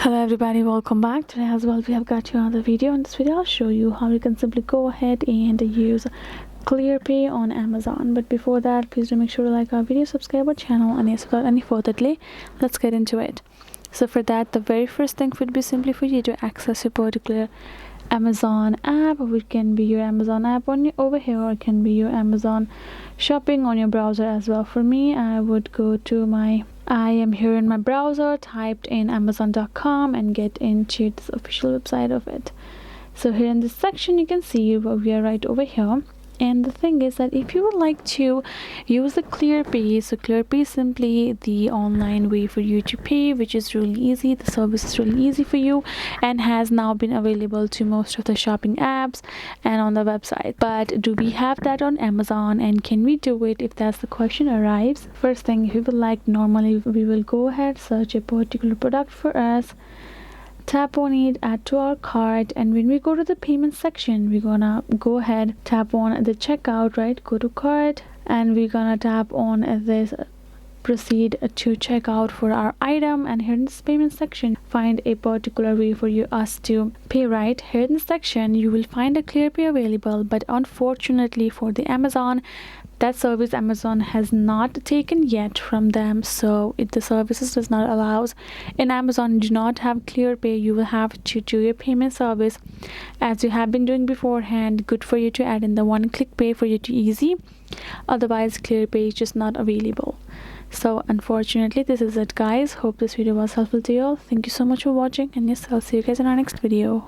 Hello everybody, welcome back. Today as well we have got you another video. In this video I'll show you how you can simply go ahead and use Clearpay on Amazon. But before that, please do make sure to like our video, subscribe our channel, and yes, without any further delay, let's get into it. So for that, the very first thing would be simply for you to access your particular Amazon app, which can be your Amazon app on over here, or it can be your Amazon shopping on your browser as well. For me, I would go to I am here in my browser, typed in amazon.com and get into this official website of it. So here in this section you can see we are right over here. And the thing is that if you would like to use the Clearpay, so Clearpay is simply the online way for you to pay, which is really easy. The service is really easy for you and has now been available to most of the shopping apps and on the website. But do we have that on Amazon, and can we do it if that's the question arrives? First thing, if you would like, normally we will go ahead, search a particular product for us, tap on it, add to our cart, and when we go to the payment section, we're gonna go ahead, tap on the checkout, right? Go to cart, and we're gonna tap on this proceed to checkout for our item. And here in this payment section, find a particular way for us to pay. Right here in this section you will find a Clearpay available, but unfortunately for the Amazon, that service Amazon has not taken yet from them. So if the services does not allows in Amazon, do not have Clearpay, you will have to do your payment service as you have been doing beforehand. Good for you to add in the one-click pay for you to easy. Otherwise Clearpay is just not available. So unfortunately this is it, guys. Hope this video was helpful to you all. Thank you so much for watching, and yes, I'll see you guys in our next video.